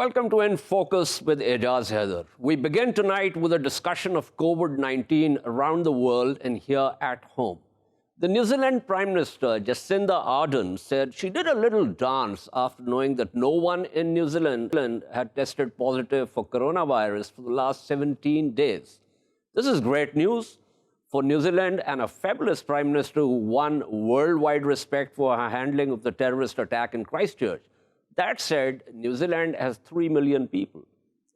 Welcome to In Focus with Ejaz Haider. We begin tonight with a discussion of COVID-19 around the world and here at home. The New Zealand Prime Minister, Jacinda Ardern, said she did a little dance after knowing that no one in New Zealand had tested positive for coronavirus for the last 17 days. This is great news for New Zealand and a fabulous Prime Minister who won worldwide respect for her handling of the terrorist attack in Christchurch. That said, New Zealand has 3 million people.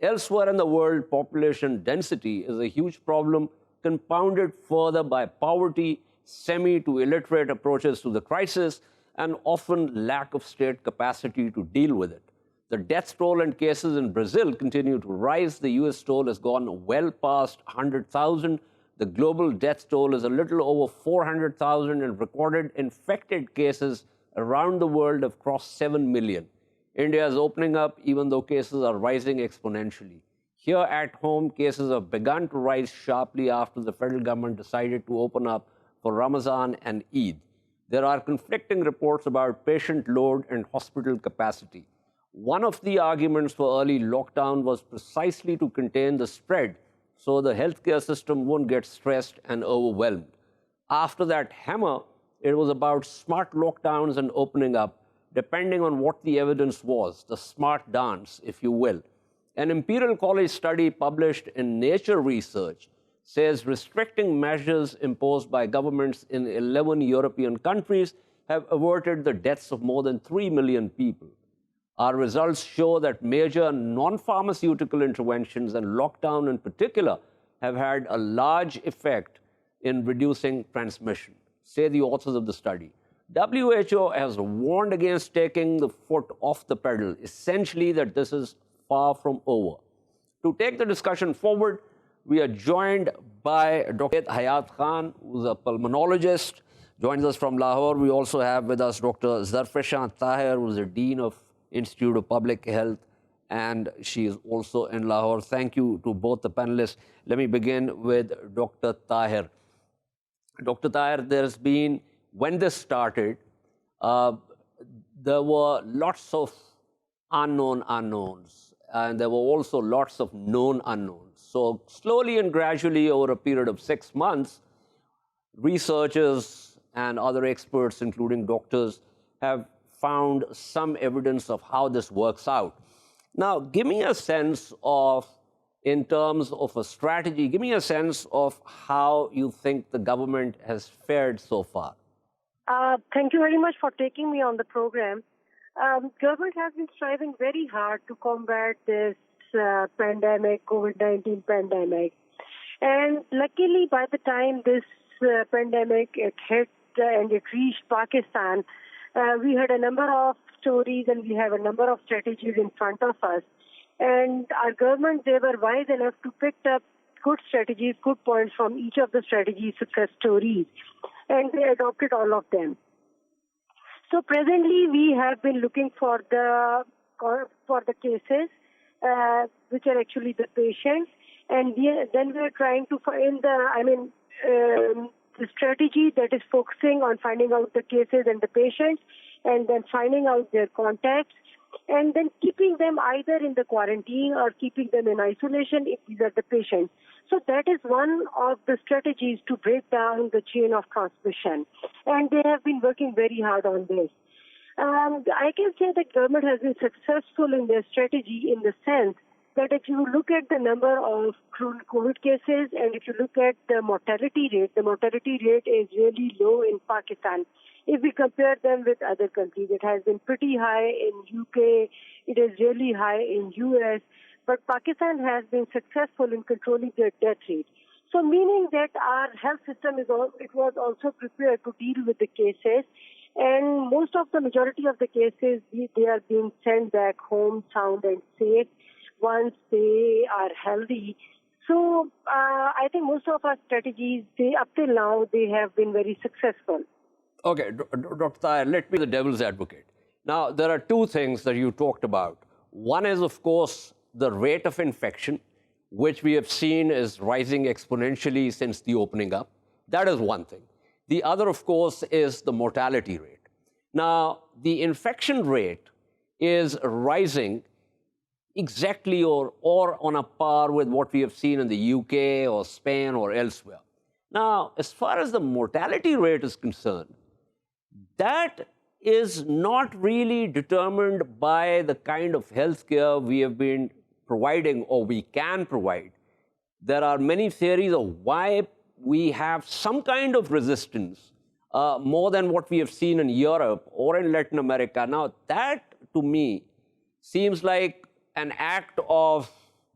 Elsewhere in the world, population density is a huge problem, compounded further by poverty, semi to illiterate approaches to the crisis, and often lack of state capacity to deal with it. The death toll and cases in Brazil continue to rise. The US toll has gone well past 100,000. The global death toll is a little over 400,000, and recorded infected cases around the world have crossed 7 million. India is opening up, even though cases are rising exponentially. Here at home, cases have begun to rise sharply after the federal government decided to open up for Ramadan and Eid. There are conflicting reports about patient load and hospital capacity. One of the arguments for early lockdown was precisely to contain the spread so the healthcare system won't get stressed and overwhelmed. After that hammer, it was about smart lockdowns and opening up, depending on what the evidence was, the smart dance, if you will. An Imperial College study published in Nature Research says restricting measures imposed by governments in 11 European countries have averted the deaths of more than 3 million people. Our results show that major non-pharmaceutical interventions, and lockdown in particular, have had a large effect in reducing transmission, say the authors of the study. WHO has warned against taking the foot off the pedal, essentially that this is far from over. To take the discussion forward, we are joined by Dr. Hayat Khan, who's a pulmonologist, joins us from Lahore. We also have with us Dr. Zarfishan Tahir, who's the Dean of Institute of Public Health, and she is also in Lahore. Thank you to both the panelists. Let me begin with Dr. Tahir. Dr. Tahir, there's been, when this started, there were lots of unknown unknowns, and there were also lots of known unknowns. So slowly and gradually, over a period of 6 months, researchers and other experts, including doctors, have found some evidence of how this works out. Now, give me a sense of, in terms of a strategy, give me a sense of how you think the government has fared so far. Thank you very much for taking me on the program. Government has been striving very hard to combat this pandemic, COVID-19 pandemic. And luckily, by the time this pandemic it hit and it reached Pakistan, we had a number of stories and we have a number of strategies in front of us. And our government, they were wise enough to pick up good strategies, good points from each of the strategy success stories, and they adopted all of them. So presently, we have been looking for the cases, which are actually the patients, and then we are trying to find the strategy that is focusing on finding out the cases and the patients, and then finding out their contacts, and then keeping them either in the quarantine or keeping them in isolation if these are the patients. So that is one of the strategies to break down the chain of transmission. And they have been working very hard on this. I can say that government has been successful in their strategy in the sense that if you look at the number of COVID cases and if you look at the mortality rate is really low in Pakistan. If we compare them with other countries, it has been pretty high in UK, it is really high in US, but Pakistan has been successful in controlling their death rate. So meaning that our health system was also prepared to deal with the cases, and most of the majority of the cases, they are being sent back home sound and safe once they are healthy. So I think most of our strategies, up till now, they have been very successful. Okay, Dr. Tahir, let me be the devil's advocate. Now, there are two things that you talked about. One is, of course, the rate of infection, which we have seen is rising exponentially since the opening up. That is one thing. The other, of course, is the mortality rate. Now, the infection rate is rising exactly or on a par with what we have seen in the UK or Spain or elsewhere. Now, as far as the mortality rate is concerned, that is not really determined by the kind of healthcare we have been providing or we can provide. There are many theories of why we have some kind of resistance more than what we have seen in Europe or in Latin America. Now, that to me seems like an act of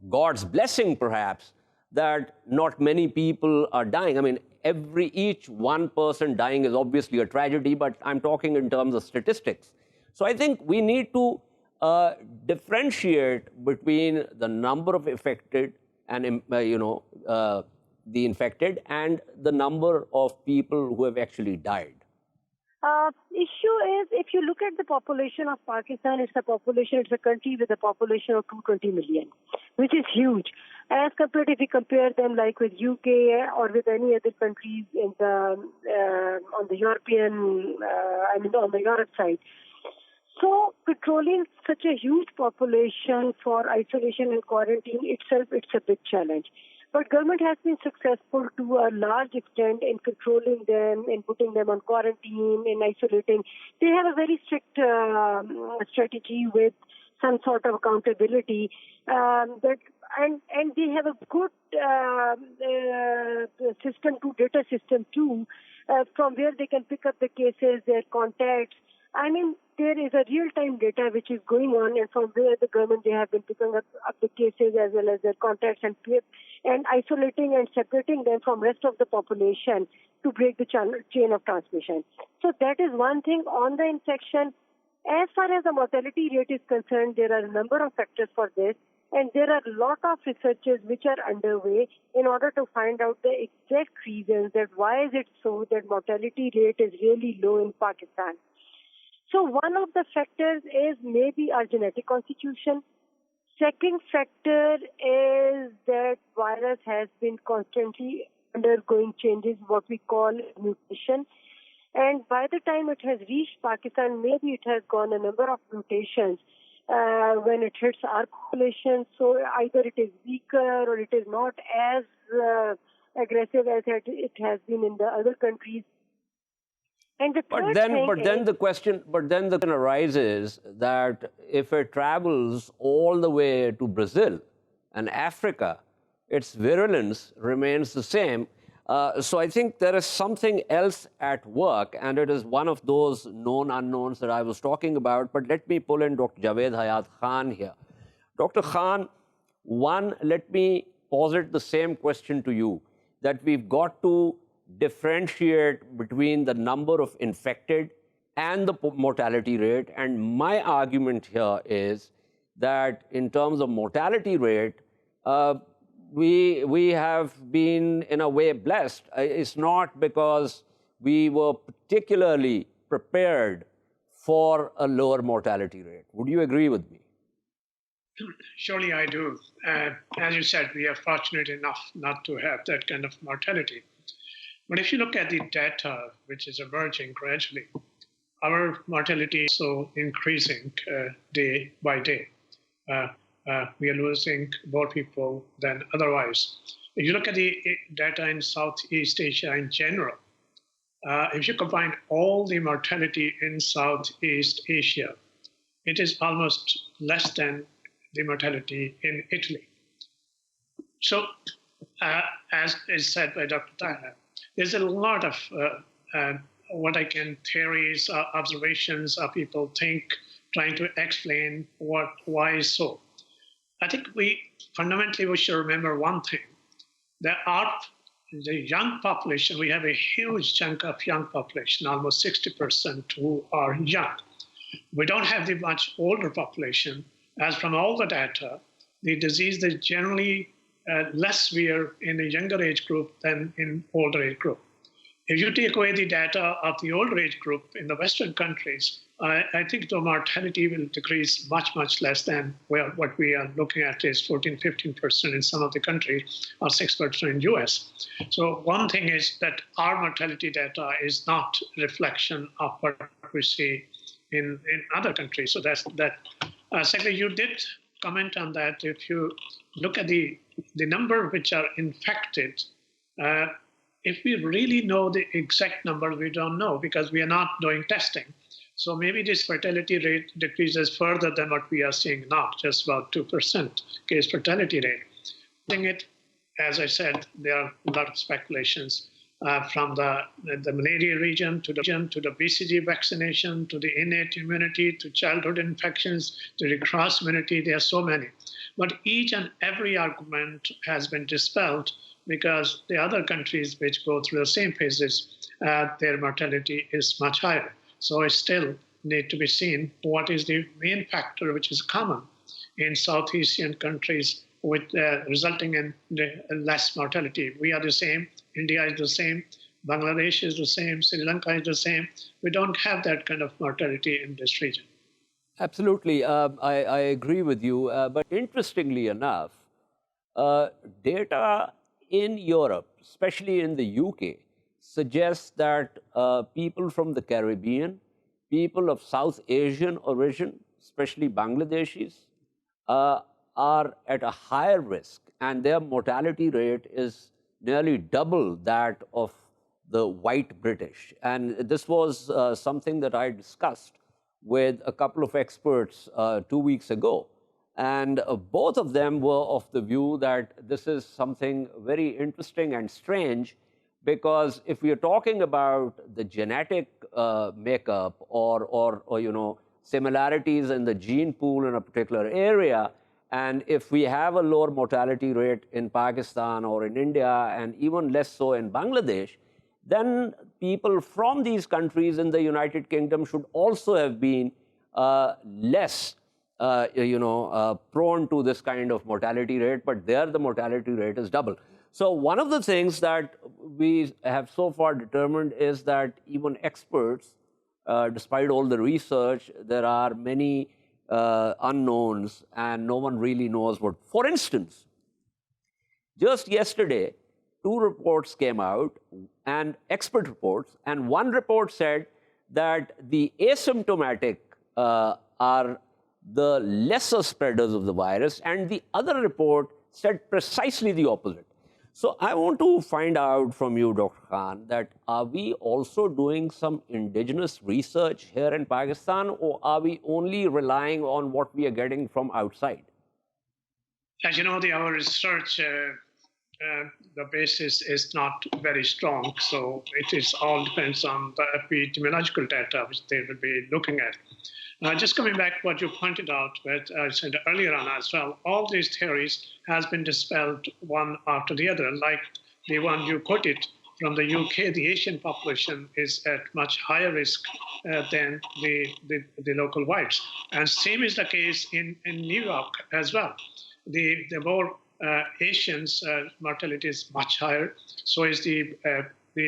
God's blessing, perhaps, that not many people are dying. I mean, each one person dying is obviously a tragedy, but I'm talking in terms of statistics. So I think we need to differentiate between the number of affected and the infected and the number of people who have actually died. Issue is, if you look at the population of Pakistan, it's a country with a population of 220 million, which is huge. As compared, if we compare them like with UK or with any other countries in the on the European, on the Europe side. So controlling such a huge population for isolation and quarantine itself, it's a big challenge. But government has been successful to a large extent in controlling them, in putting them on quarantine, in isolating. They have a very strict strategy with some sort of accountability. And they have a good data system too, from where they can pick up the cases, their contacts. I mean, there is a real-time data which is going on, and from where the government, they have been picking up the cases as well as their contacts and isolating and separating them from rest of the population to break the chain of transmission. So that is one thing on the infection. As far as the mortality rate is concerned, there are a number of factors for this, and there are a lot of researches which are underway in order to find out the exact reasons that why is it so that mortality rate is really low in Pakistan. So one of the factors is maybe our genetic constitution. Second factor is that virus has been constantly undergoing changes, what we call mutation. And by the time it has reached Pakistan, maybe it has gone a number of mutations when it hits our population. So either it is weaker or it is not as aggressive as it has been in the other countries. And the question arises that if it travels all the way to Brazil and Africa, its virulence remains the same. So I think there is something else at work, and it is one of those known unknowns that I was talking about. But let me pull in Dr. Javed Hayat Khan here. Dr. Khan, let me posit the same question to you, that we've got to differentiate between the number of infected and the mortality rate. And my argument here is that in terms of mortality rate, we have been in a way blessed. It's not because we were particularly prepared for a lower mortality rate. Would you agree with me? Surely I do. As you said, we are fortunate enough not to have that kind of mortality. But if you look at the data, which is emerging gradually, our mortality is also increasing day by day. We are losing more people than otherwise. If you look at the data in Southeast Asia in general, if you combine all the mortality in Southeast Asia, it is almost less than the mortality in Italy. So, as is said by Dr. Tahir, there's a lot of theories, observations, people trying to explain why is so. I think we should remember one thing. The young population, we have a huge chunk of young population, almost 60% who are young. We don't have the much older population, as from all the data, the disease is generally less severe in the younger age group than in older age group. If you take away the data of the older age group in the Western countries, I think the mortality will decrease much, much less than what we are looking at is 14, 15% in some of the countries or 6% in US. So one thing is that our mortality data is not a reflection of what we see in other countries. So that's that. Secondly, you did comment on that. If you look at the number which are infected, if we really know the exact number, we don't know because we are not doing testing. So maybe this fertility rate decreases further than what we are seeing now, just about 2% case fertility rate. It, as I said, there are a lot of speculations from the malaria region to the BCG vaccination, to the innate immunity, to childhood infections, to the cross immunity. There are so many. But each and every argument has been dispelled because the other countries which go through the same phases, their mortality is much higher. So it still need to be seen what is the main factor which is common in South Asian countries with resulting in less mortality. We are the same, India is the same, Bangladesh is the same, Sri Lanka is the same. We don't have that kind of mortality in this region. Absolutely, I agree with you. But interestingly enough, data in Europe, especially in the UK, suggests that people from the Caribbean, people of South Asian origin, especially Bangladeshis, are at a higher risk, and their mortality rate is nearly double that of the white British. And this was something that I discussed with a couple of experts 2 weeks ago. And both of them were of the view that this is something very interesting and strange, because if we are talking about the genetic makeup or similarities in the gene pool in a particular area, and if we have a lower mortality rate in Pakistan or in India, and even less so in Bangladesh, then people from these countries in the United Kingdom should also have been less prone to this kind of mortality rate, but there the mortality rate is double. So one of the things that we have so far determined is that even experts, despite all the research, there are many unknowns, and no one really knows what. For instance, just yesterday, 2 reports came out, and expert reports, and one report said that the asymptomatic are the lesser spreaders of the virus, and the other report said precisely the opposite. So I want to find out from you, Dr. Khan, that are we also doing some indigenous research here in Pakistan, or are we only relying on what we are getting from outside? As you know, our research, the basis is not very strong. So it is all depends on the epidemiological data which they will be looking at. Just coming back to what you pointed out, what I said earlier on as well, all these theories has been dispelled one after the other. Like the one you quoted from the UK, the Asian population is at much higher risk than the local whites. And same is the case in New York as well. The more Asians, mortality is much higher. So is the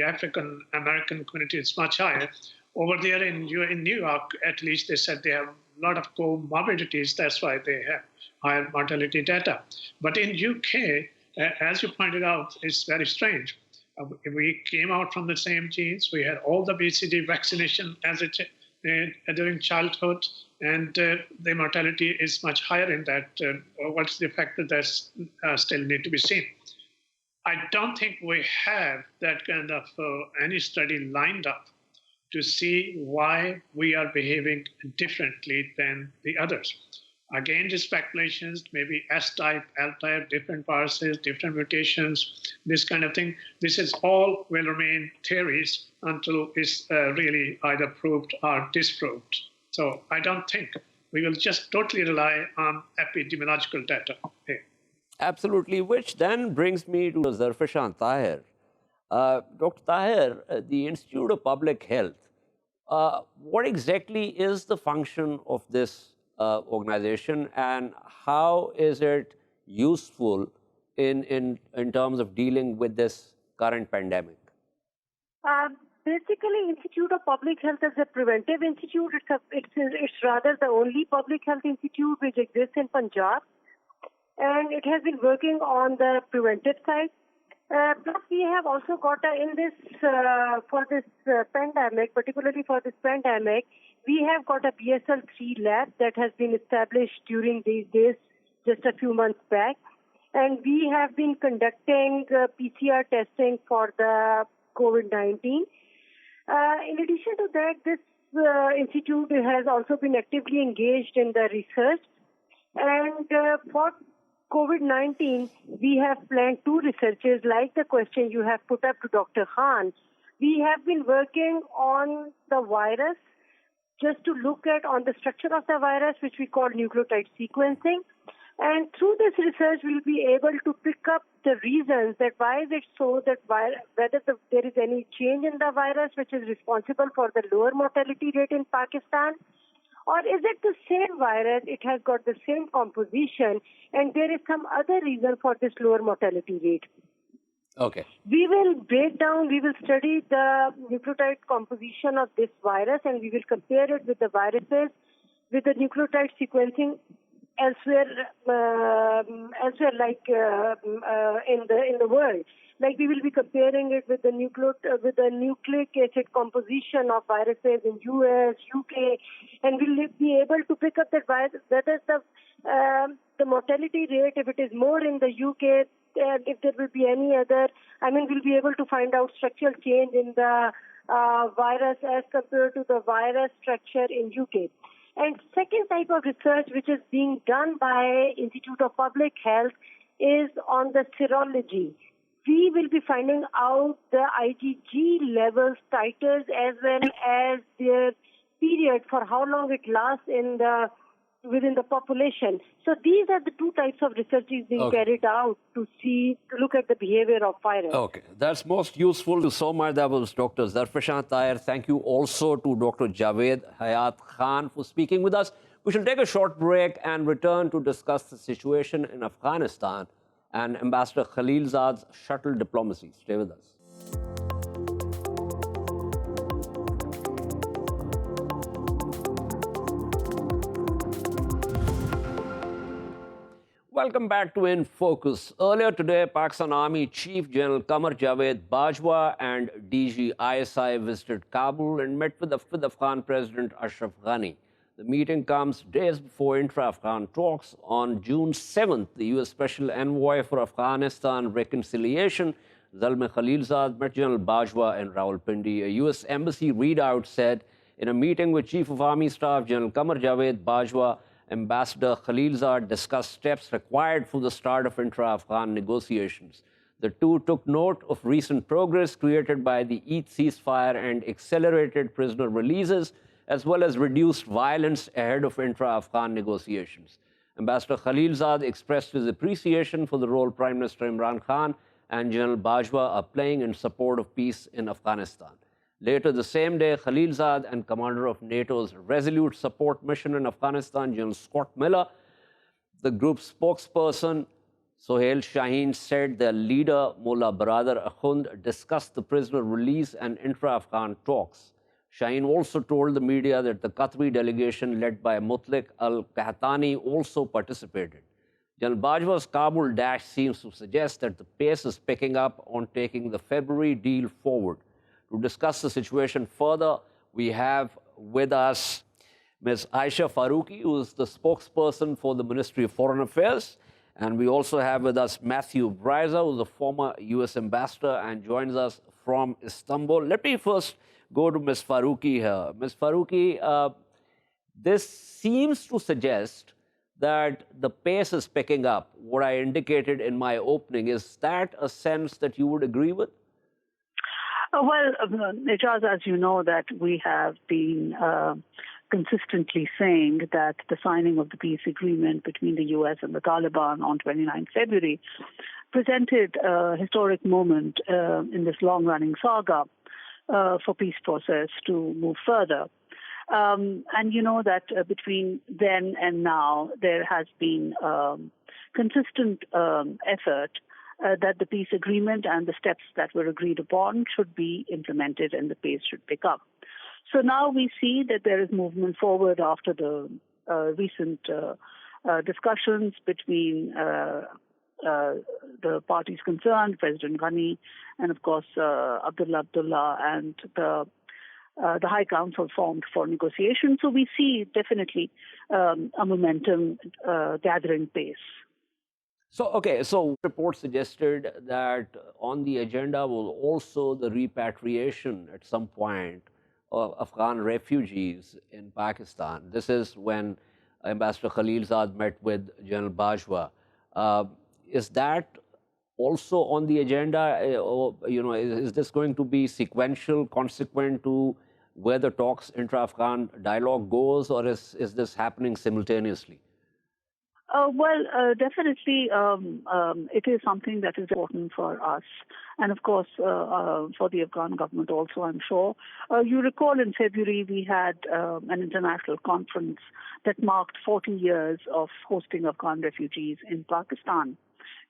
African American community is much higher. Over there in New York, at least they said they have a lot of comorbidities. That's why they have higher mortality data. But in UK, as you pointed out, it's very strange. We came out from the same genes. We had all the BCG vaccination during childhood, and the mortality is much higher in that. What's the factor that still need to be seen? I don't think we have that kind of any study lined up to see why we are behaving differently than the others. Again, the speculations, maybe S-type, L-type, different viruses, different mutations, this kind of thing. This is all will remain theories until it's really either proved or disproved. So I don't think we will just totally rely on epidemiological data here. Absolutely, which then brings me to Zarfishan Tahir. Dr. Tahir, the Institute of Public Health, what exactly is the function of this organization, and how is it useful in terms of dealing with this current pandemic? Basically, Institute of Public Health is a preventive institute. It's rather the only public health institute which exists in Punjab, and it has been working on the preventive side. Plus, we have also got for this pandemic, particularly for this pandemic, we have got a BSL-3 lab that has been established during these days just a few months back. And we have been conducting PCR testing for the COVID-19. In addition to that, this institute has also been actively engaged in the research. And for COVID-19, we have planned two researches like the question you have put up to Dr. Khan. We have been working on the virus just to look at on the structure of the virus, which we call nucleotide sequencing. And through this research, we'll be able to pick up the reasons that why is it so that whether there is any change in the virus which is responsible for the lower mortality rate in Pakistan, or is it the same virus, it has got the same composition, and there is some other reason for this lower mortality rate. Okay. We will study the nucleotide composition of this virus, and we will compare it with the viruses with the nucleotide sequencing elsewhere like in the world. Like we will be comparing it with the nucleic acid composition of viruses in US, UK, and we'll be able to pick up that whether the mortality rate, if it is more in the UK, and if there will be any other, we'll be able to find out structural change in the virus as compared to the virus structure in UK. And second type of research which is being done by Institute of Public Health is on the serology. We will be finding out the IgG levels, titers, as well as their period for how long it lasts within the population. So these are the two types of researches being carried out to look at the behavior of virus. Okay, that's most useful. So much. That was Dr. Zarfishan Tahir. Thank you also to Dr. Javed Hayat Khan for speaking with us. We shall take a short break and return to discuss the situation in Afghanistan and Ambassador Khalilzad's shuttle diplomacy. Stay with us. Welcome back to In Focus. Earlier today, Pakistan Army Chief General Qamar Javed Bajwa and DG ISI visited Kabul and met with Afghan President Ashraf Ghani. The meeting comes days before Intra-Afghan talks. On June 7th, the U.S. Special Envoy for Afghanistan Reconciliation, Zalmay Khalilzad, met General Bajwa in Rawalpindi. A U.S. Embassy readout said in a meeting with Chief of Army Staff General Qamar Javed Bajwa, Ambassador Khalilzad discussed steps required for the start of intra-Afghan negotiations. The two took note of recent progress created by the Eid ceasefire and accelerated prisoner releases, as well as reduced violence ahead of intra-Afghan negotiations. Ambassador Khalilzad expressed his appreciation for the role Prime Minister Imran Khan and General Bajwa are playing in support of peace in Afghanistan. Later the same day, Khalilzad and commander of NATO's Resolute Support Mission in Afghanistan, General Scott Miller, the group's spokesperson, Sohail Shaheen, said their leader, Mullah Baradar Akhund, discussed the prisoner release and intra-Afghan talks. Shaheen also told the media that the Qatari delegation led by Mutlaq al-Qahtani also participated. General Bajwa's Kabul dash seems to suggest that the pace is picking up on taking the February deal forward. To discuss the situation further, we have with us Ms. Ayesha Farooqui, who is the spokesperson for the Ministry of Foreign Affairs. And we also have with us Matthew Bryza, who is a former U.S. ambassador and joins us from Istanbul. Let me first go to Ms. Farooqui here. Ms. Farooqui, this seems to suggest that the pace is picking up. What I indicated in my opening, is that a sense that you would agree with? Well, Ejaz, as you know, that we have been consistently saying that the signing of the peace agreement between the U.S. and the Taliban on 29 February presented a historic moment in this long-running saga for peace process to move further. And you know that between then and now, there has been consistent effort that the peace agreement and the steps that were agreed upon should be implemented and the pace should pick up. So now we see that there is movement forward after the recent discussions between the parties concerned, President Ghani and, of course, Abdullah and the the High Council formed for negotiation. So we see definitely a momentum gathering pace. So report suggested that on the agenda was also the repatriation at some point of Afghan refugees in Pakistan. This is when Ambassador Khalilzad met with General Bajwa. Is that also on the agenda? Or, is this going to be sequential, consequent to where the talks intra-Afghan dialogue goes, or is this happening simultaneously? Definitely, it is something that is important for us, and of course for the Afghan government also, I'm sure. You recall in February we had an international conference that marked 40 years of hosting Afghan refugees in Pakistan,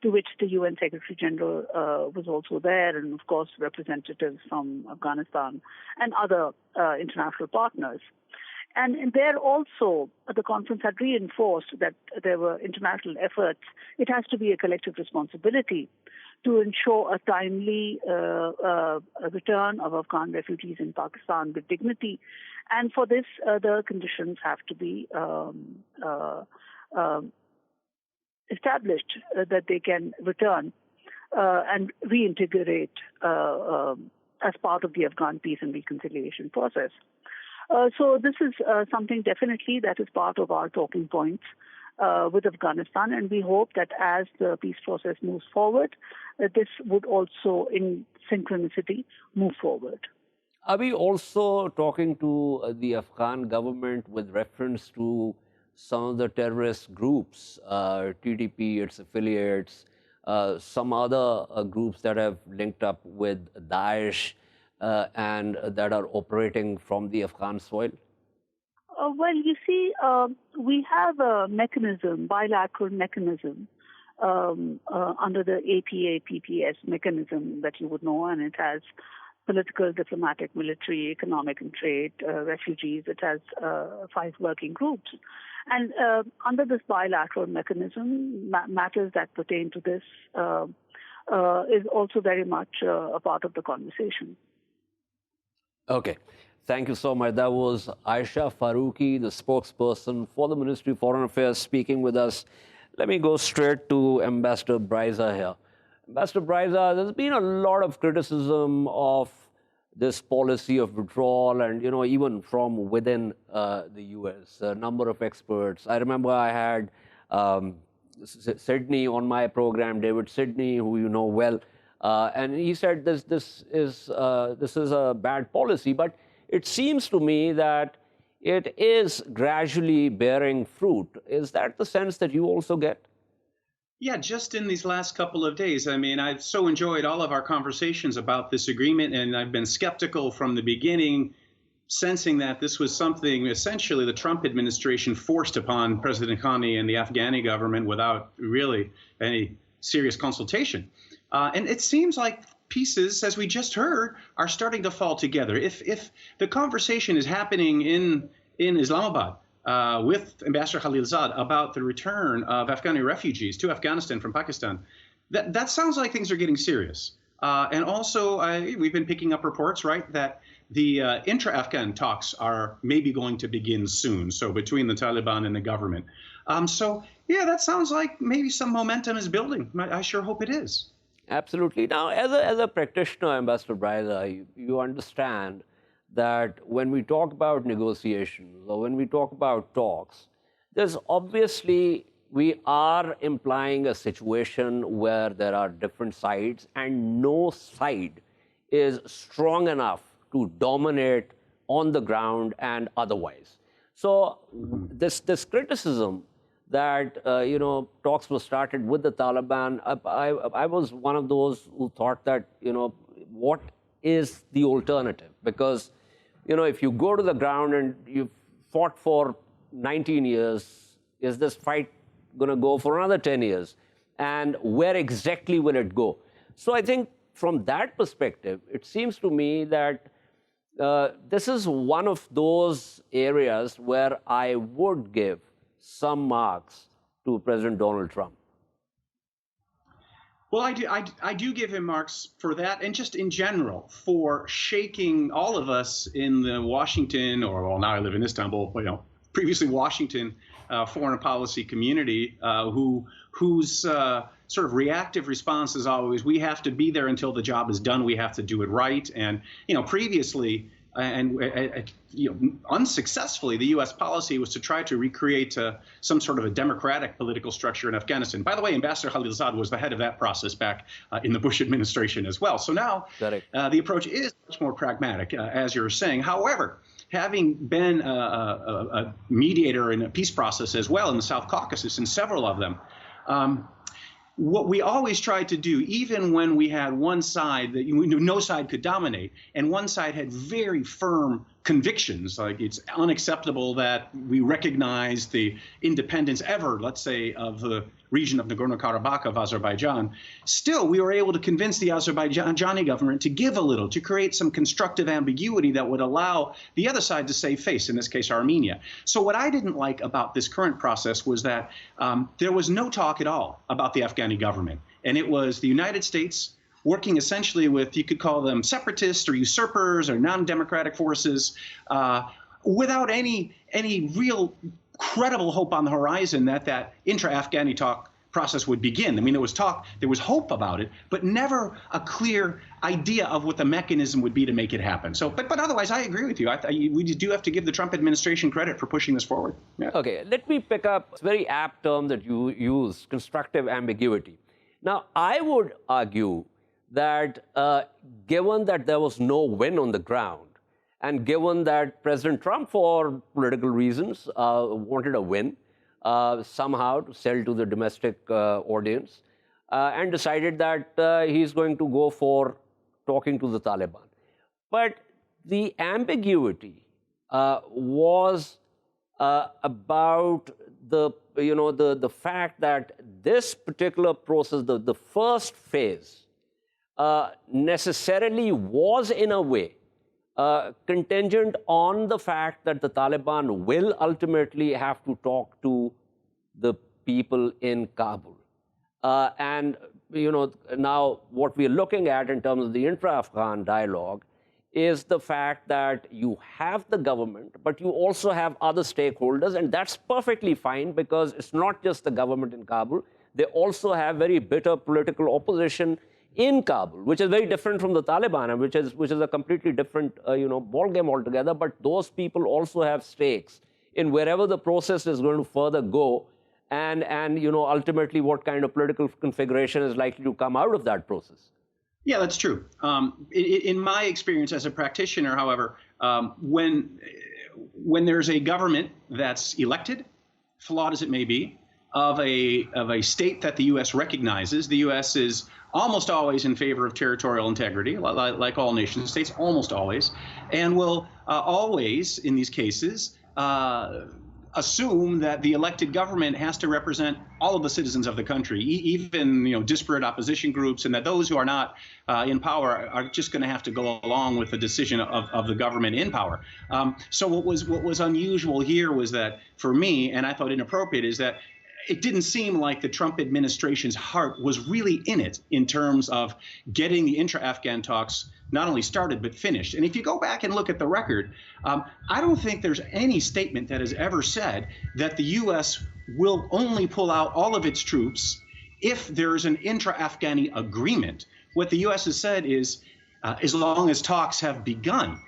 to which the UN Secretary General was also there, and of course representatives from Afghanistan and other international partners. And there also, the conference had reinforced that there were international efforts. It has to be a collective responsibility to ensure a timely return of Afghan refugees in Pakistan with dignity. And for this, the conditions have to be established that they can return and reintegrate as part of the Afghan peace and reconciliation process. So this is something definitely that is part of our talking points with Afghanistan, and we hope that as the peace process moves forward, this would also, in synchronicity, move forward. Are we also talking to the Afghan government with reference to some of the terrorist groups, TTP, its affiliates, some other groups that have linked up with Daesh, and that are operating from the Afghan soil? Well, you see, we have a mechanism, bilateral mechanism, under the APA-PPS mechanism that you would know, and it has political, diplomatic, military, economic, and trade, refugees. It has 5 working groups. And under this bilateral mechanism, matters that pertain to this is also very much a part of the conversation. Okay. Thank you so much. That was Ayesha Farooqui, the spokesperson for the Ministry of Foreign Affairs, speaking with us. Let me go straight to Ambassador Bryza here. Ambassador Bryza, there's been a lot of criticism of this policy of withdrawal and, even from within the U.S., a number of experts. I remember I had Sydney on my program, David Sydney, who you know well, and he said this is a bad policy, but it seems to me that it is gradually bearing fruit. Is that the sense that you also get? Yeah, just in these last couple of days. I mean, I've so enjoyed all of our conversations about this agreement, and I've been skeptical from the beginning, sensing that this was something essentially the Trump administration forced upon President Ghani and the Afghani government without really any serious consultation. And it seems like pieces, as we just heard, are starting to fall together. If the conversation is happening in Islamabad with Ambassador Khalilzad about the return of Afghani refugees to Afghanistan from Pakistan, that sounds like things are getting serious. And also, we've been picking up reports, right, that the intra-Afghan talks are maybe going to begin soon, so between the Taliban and the government. So, yeah, that sounds like maybe some momentum is building. I sure hope it is. Absolutely. Now, as a practitioner, Ambassador Bryza, you understand that when we talk about negotiations or when we talk about talks, there's obviously, we are implying a situation where there are different sides and no side is strong enough to dominate on the ground and otherwise. So this criticism that, talks were started with the Taliban, I was one of those who thought that, what is the alternative? Because, if you go to the ground and you've fought for 19 years, is this fight going to go for another 10 years? And where exactly will it go? So I think from that perspective, it seems to me that this is one of those areas where I would give some marks to President Donald Trump. Well, I do give him marks for that, and just in general for shaking all of us in the Washington, or well, now I live in Istanbul, previously Washington foreign policy community, whose sort of reactive response is always, we have to be there until the job is done, we have to do it right, and previously. Unsuccessfully, the U.S. policy was to try to recreate some sort of a democratic political structure in Afghanistan. By the way, Ambassador Khalilzad was the head of that process back in the Bush administration as well. So now the approach is much more pragmatic, as you're saying. However, having been a mediator in a peace process as well in the South Caucasus, in several of them, what we always tried to do, even when we had one side that we knew no side could dominate, and one side had very firm convictions, like it's unacceptable that we recognize the independence ever, let's say, of the region of Nagorno-Karabakh of Azerbaijan, still we were able to convince the Azerbaijani government to give a little, to create some constructive ambiguity that would allow the other side to save face, in this case Armenia. So what I didn't like about this current process was that there was no talk at all about the Afghani government. And it was the United States working essentially with, you could call them separatists or usurpers or non-democratic forces, without any real credible hope on the horizon that intra-Afghani talk process would begin. I mean, there was talk, there was hope about it, but never a clear idea of what the mechanism would be to make it happen. So, but otherwise, I agree with you. We do have to give the Trump administration credit for pushing this forward. Yeah. Okay, let me pick up a very apt term that you use, constructive ambiguity. Now, I would argue that given that there was no win on the ground, and given that President Trump, for political reasons, wanted a win somehow to sell to the domestic audience, and decided that he's going to go for talking to the Taliban. But the ambiguity was about the fact that this particular process, the first phase, necessarily was in a way contingent on the fact that the Taliban will ultimately have to talk to the people in Kabul. And now what we're looking at in terms of the intra-Afghan dialogue is the fact that you have the government, but you also have other stakeholders, and that's perfectly fine because it's not just the government in Kabul. They also have very bitter political opposition in Kabul, which is very different from the Taliban, and which is a completely different ballgame altogether. But those people also have stakes in wherever the process is going to further go, and ultimately what kind of political configuration is likely to come out of that process. Yeah, that's true. In my experience as a practitioner, however, when there's a government that's elected, flawed as it may be, of a state that the U.S. recognizes, the U.S. is almost always in favor of territorial integrity, like all nation states, almost always, and will always, in these cases, assume that the elected government has to represent all of the citizens of the country, even disparate opposition groups, and that those who are not in power are just going to have to go along with the decision of the government in power. So what was unusual here was that, for me, and I thought inappropriate, is that it didn't seem like the Trump administration's heart was really in it in terms of getting the intra-Afghan talks not only started but finished. And if you go back and look at the record, I don't think there's any statement that has ever said that the U.S. will only pull out all of its troops if there's an intra-Afghani agreement. What the U.S. has said is as long as talks have begun.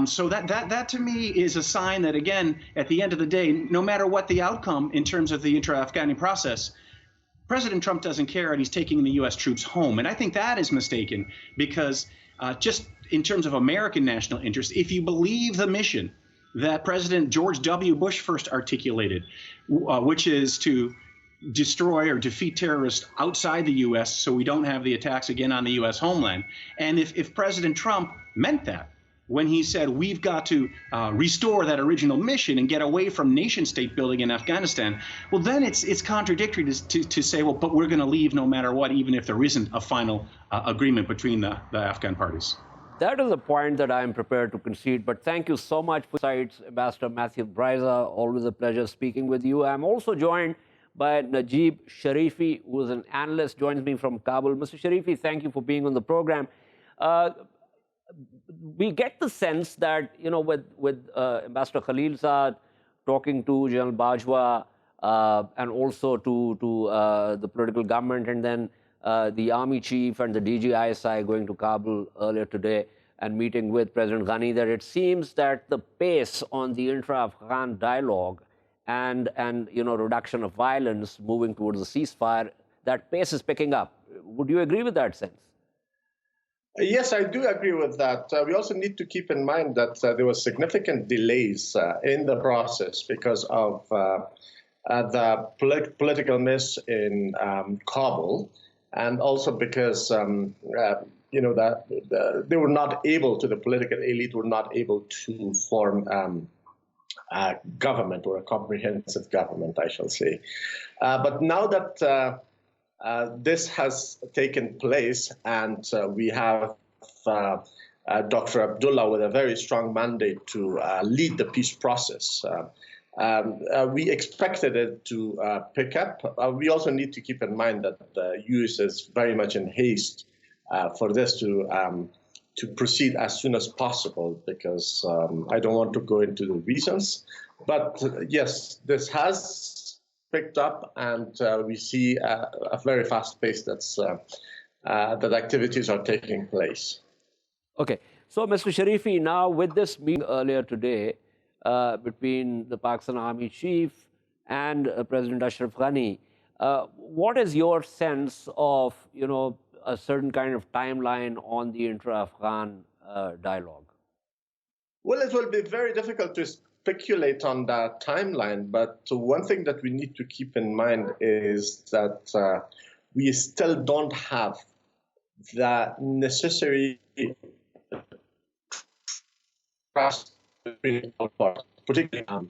So that to me is a sign that, again, at the end of the day, no matter what the outcome in terms of the intra-Afghani process, President Trump doesn't care and he's taking the U.S. troops home. And I think that is mistaken because just in terms of American national interest, if you believe the mission that President George W. Bush first articulated, which is to destroy or defeat terrorists outside the U.S. so we don't have the attacks again on the U.S. homeland, and if President Trump meant that, when he said we've got to restore that original mission and get away from nation-state building in Afghanistan, well, then it's contradictory to say, well, but we're going to leave no matter what, even if there isn't a final agreement between the Afghan parties. That is a point that I am prepared to concede, but thank you so much for insights, Ambassador Matthew Bryza. Always a pleasure speaking with you. I'm also joined by Najib Sharifi, who is an analyst, joins me from Kabul. Mr. Sharifi, thank you for being on the program. We get the sense that, with Ambassador Khalilzad talking to General Bajwa and also to the political government, and then the army chief and the DG-ISI going to Kabul earlier today and meeting with President Ghani, that it seems that the pace on the intra-Afghan dialogue and reduction of violence, moving towards a ceasefire, that pace is picking up. Would you agree with that sense? Yes, I do agree with that. We also need to keep in mind that there were significant delays in the process because of the political mess in Kabul, and also because that they were not able to, the political elite were not able to form a government, or a comprehensive government, I shall say. But now that this has taken place, and we have Dr. Abdullah with a very strong mandate to lead the peace process. We expected it to pick up. We also need to keep in mind that the U.S. is very much in haste for this to proceed as soon as possible, because I don't want to go into the reasons. But yes, this has picked up, and we see a very fast pace that activities are taking place. Okay. So, Mr. Sharifi, now with this meeting earlier today between the Pakistan Army Chief and President Ashraf Ghani, what is your sense of, a certain kind of timeline on the intra-Afghan dialogue? Well, it will be very difficult to speculate on that timeline, but one thing that we need to keep in mind is that we still don't have the necessary trust between all parties, particularly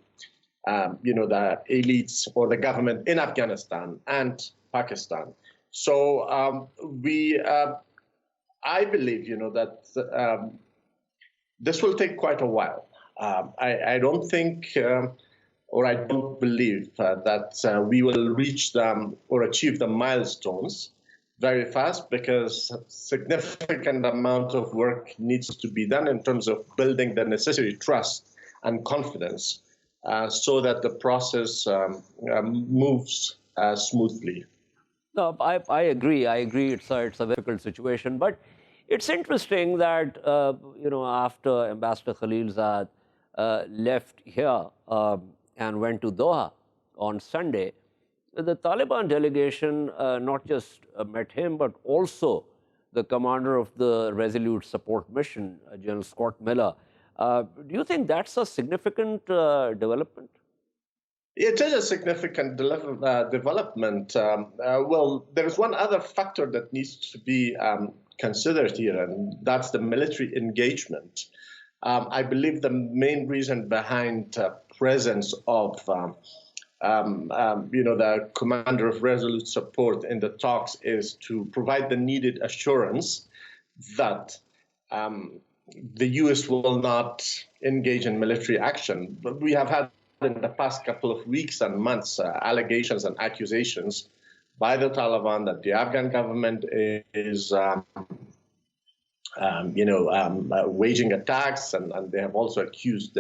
the elites or the government in Afghanistan and Pakistan. So I believe, that this will take quite a while. I don't think, or I don't believe that we will reach them or achieve the milestones very fast, because significant amount of work needs to be done in terms of building the necessary trust and confidence so that the process moves smoothly. No, I agree. I agree. It's a difficult situation, but it's interesting that after Ambassador Khalilzad left here and went to Doha on Sunday, the Taliban delegation not just met him, but also the commander of the Resolute Support Mission, General Scott Miller. Do you think that's a significant development? It is a significant development. Well, there is one other factor that needs to be considered here, and that's the military engagement. I believe the main reason behind presence of the commander of Resolute Support in the talks is to provide the needed assurance that the U.S. will not engage in military action. But we have had in the past couple of weeks and months allegations and accusations by the Taliban that the Afghan government is waging attacks, and they have also accused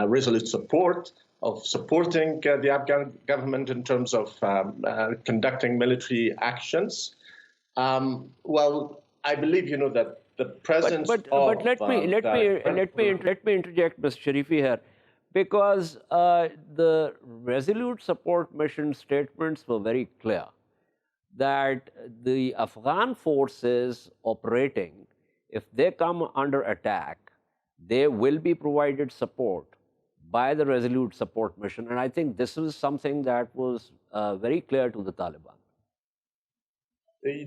Resolute Support of supporting the Afghan government in terms of conducting military actions. Well, I believe that the presence but let me interject, Mr. Sharifi, here, because the Resolute Support Mission statements were very clear that the Afghan forces operating, if they come under attack, they will be provided support by the Resolute Support Mission. And I think this is something that was very clear to the Taliban.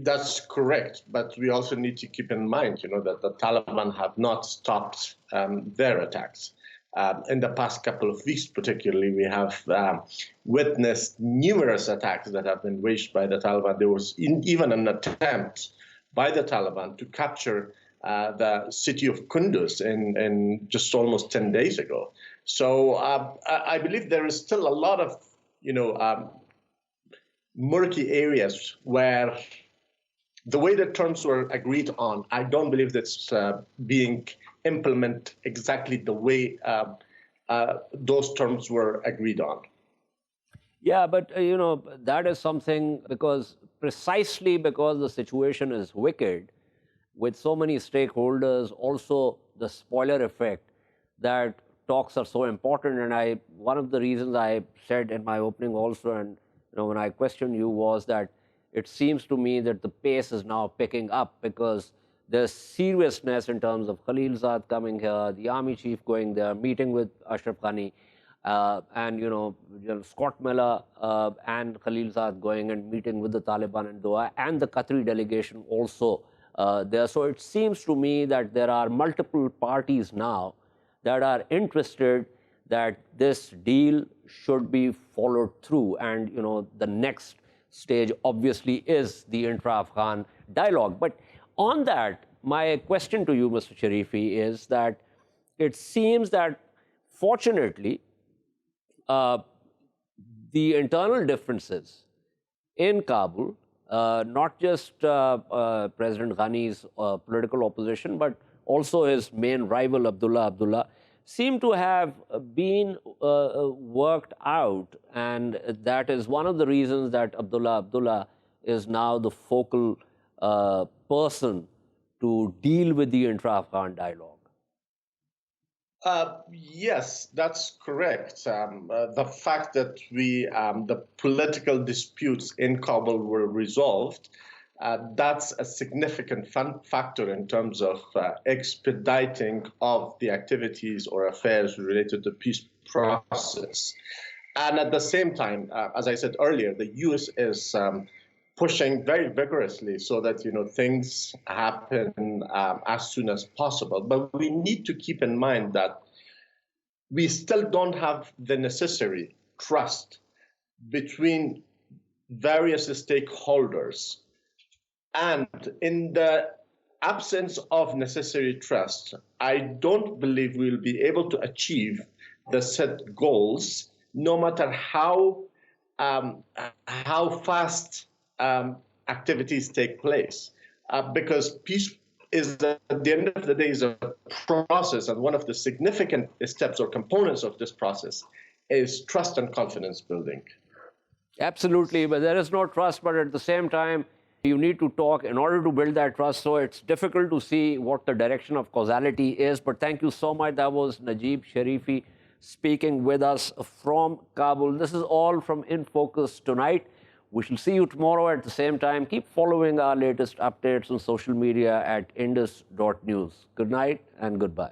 That's correct. But we also need to keep in mind, that the Taliban have not stopped their attacks. In the past couple of weeks, particularly, we have witnessed numerous attacks that have been waged by the Taliban. There was even an attempt by the Taliban to capture the city of Kunduz in just almost 10 days ago. So I believe there is still a lot of, murky areas where the way the terms were agreed on, I don't believe that's being implemented exactly the way those terms were agreed on. Yeah, but that is something precisely because the situation is wicked with so many stakeholders, also the spoiler effect, that talks are so important. And one of the reasons I said in my opening also, and when I questioned you, was that it seems to me that the pace is now picking up because there's seriousness in terms of Khalilzad coming here, the army chief going there, meeting with Ashraf Ghani, and Scott Miller and Khalilzad going and meeting with the Taliban in Doha, and the Qatari delegation also there. So it seems to me that there are multiple parties now that are interested that this deal should be followed through. And the next stage obviously is the intra-Afghan dialogue. But on that, my question to you, Mr. Sharifi, is that it seems that fortunately the internal differences in Kabul, not just President Ghani's political opposition, but also his main rival, Abdullah, seem to have been worked out. And that is one of the reasons that Abdullah is now the focal person to deal with the intra-Afghan dialogue. Yes, that's correct. The fact that the political disputes in Kabul were resolved, that's a significant factor in terms of expediting of the activities or affairs related to the peace process. And at the same time, as I said earlier, the U.S. is pushing very vigorously so that things happen as soon as possible. But we need to keep in mind that we still don't have the necessary trust between various stakeholders. And in the absence of necessary trust, I don't believe we'll be able to achieve the set goals, no matter how fast activities take place, because peace is, at the end of the day, is a process, and one of the significant steps or components of this process is trust and confidence building. Absolutely, but there is no trust, but at the same time, you need to talk in order to build that trust, so it's difficult to see what the direction of causality is. But thank you so much. That was Najib Sharifi speaking with us from Kabul. This is all from In Focus tonight. We shall see you tomorrow at the same time. Keep following our latest updates on social media at indus.news. Good night and goodbye.